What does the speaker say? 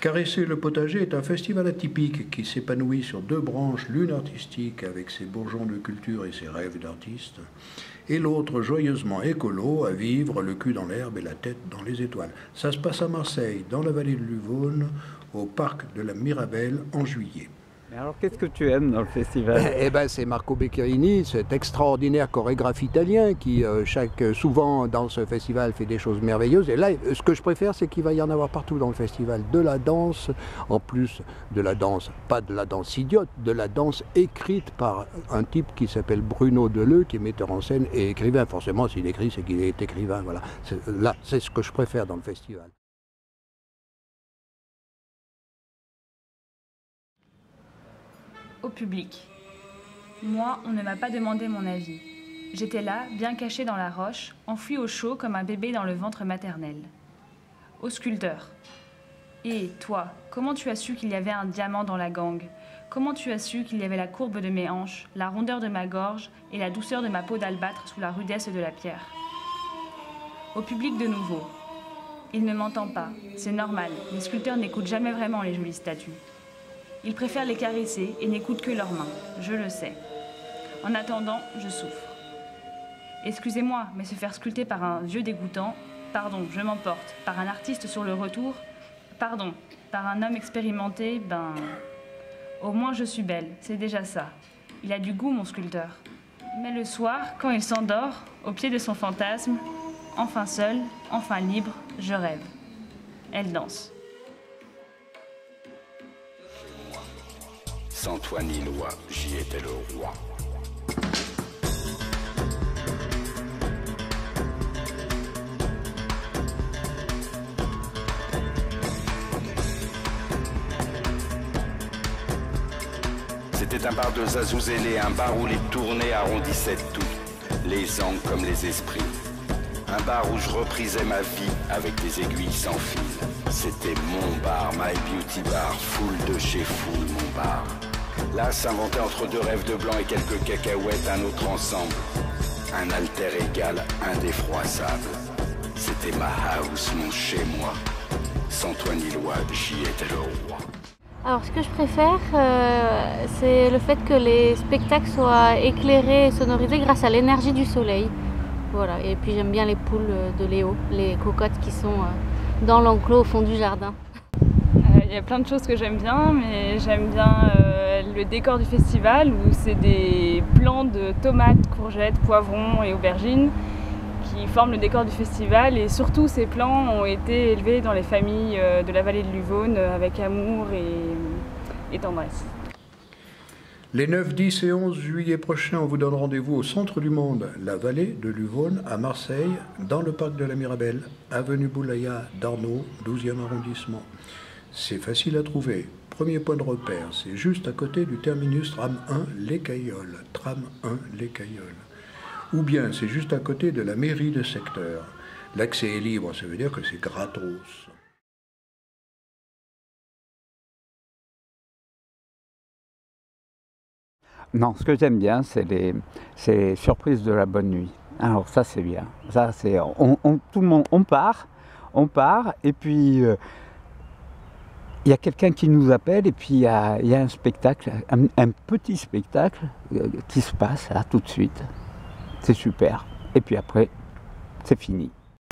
Caresser le potager est un festival atypique qui s'épanouit sur deux branches, l'une artistique avec ses bourgeons de culture et ses rêves d'artiste, et l'autre joyeusement écolo, à vivre le cul dans l'herbe et la tête dans les étoiles. Ça se passe à Marseille, dans la vallée de l'Uvonne, au parc de la Mirabelle, en juillet. Mais alors, qu'est-ce que tu aimes dans le festival? Eh ben, c'est Marco Beccherini, cet extraordinaire chorégraphe italien qui, souvent dans ce festival, fait des choses merveilleuses. Et là, ce que je préfère, c'est qu'il va y en avoir partout dans le festival. De la danse, en plus de la danse, pas de la danse idiote, de la danse écrite par un type qui s'appelle Bruno Deleu, qui est metteur en scène et écrivain. Forcément, s'il écrit, c'est qu'il est écrivain. Voilà. Là, c'est ce que je préfère dans le festival. Au public. Moi, on ne m'a pas demandé mon avis. J'étais là, bien caché dans la roche, enfoui au chaud comme un bébé dans le ventre maternel. Au sculpteur. Et toi, comment tu as su qu'il y avait un diamant dans la gangue? Comment tu as su qu'il y avait la courbe de mes hanches, la rondeur de ma gorge et la douceur de ma peau d'albâtre sous la rudesse de la pierre? Au public de nouveau. Il ne m'entend pas, c'est normal, les sculpteurs n'écoutent jamais vraiment les jolies statues. Ils préfèrent les caresser et n'écoutent que leurs mains, je le sais. En attendant, je souffre. Excusez-moi, mais se faire sculpter par un vieux dégoûtant, pardon, je m'emporte, par un artiste sur le retour, pardon, par un homme expérimenté, ben... Au moins je suis belle, c'est déjà ça. Il a du goût, mon sculpteur. Mais le soir, quand il s'endort, au pied de son fantasme, enfin seul, enfin libre, je rêve. Elle danse. Sans toi ni loi, j'y étais le roi. C'était un bar de Zazouzelé, un bar où les tournées arrondissaient tout, les angles comme les esprits. Un bar où je reprisais ma vie avec des aiguilles sans fil. C'était mon bar, my beauty bar, foule de chez foule, mon bar. Là s'inventait entre deux rêves de blanc et quelques cacahuètes un autre ensemble. Un alter égal indéfroissable. C'était ma house, mon chez-moi. Sans toi ni loi, j'y étais le roi. Alors ce que je préfère, c'est le fait que les spectacles soient éclairés et sonorisés grâce à l'énergie du soleil. Voilà. Et puis j'aime bien les poules de Léo, les cocottes qui sont dans l'enclos au fond du jardin. Il y a plein de choses que j'aime bien, mais j'aime bien le décor du festival où c'est des plants de tomates, courgettes, poivrons et aubergines qui forment le décor du festival, et surtout ces plants ont été élevés dans les familles de la vallée de l'Uvonne avec amour et tendresse. Les 9, 10 et 11 juillet prochains, on vous donne rendez-vous au centre du monde, la vallée de l'Uvonne, à Marseille, dans le parc de la Mirabelle, avenue Boulaya d'Arnaud, 12e arrondissement. C'est facile à trouver. Premier point de repère, c'est juste à côté du terminus tram 1 Les Cailloles. Tram 1 Les Cailloles. Ou bien c'est juste à côté de la mairie de secteur. L'accès est libre, ça veut dire que c'est gratos. Non, ce que j'aime bien, c'est les surprises de la bonne nuit. Alors ça, c'est bien. Ça, c'est tout le monde, on part, et puis il y a quelqu'un qui nous appelle, et puis il y a un spectacle, un petit spectacle qui se passe là tout de suite. C'est super. Et puis après, c'est fini.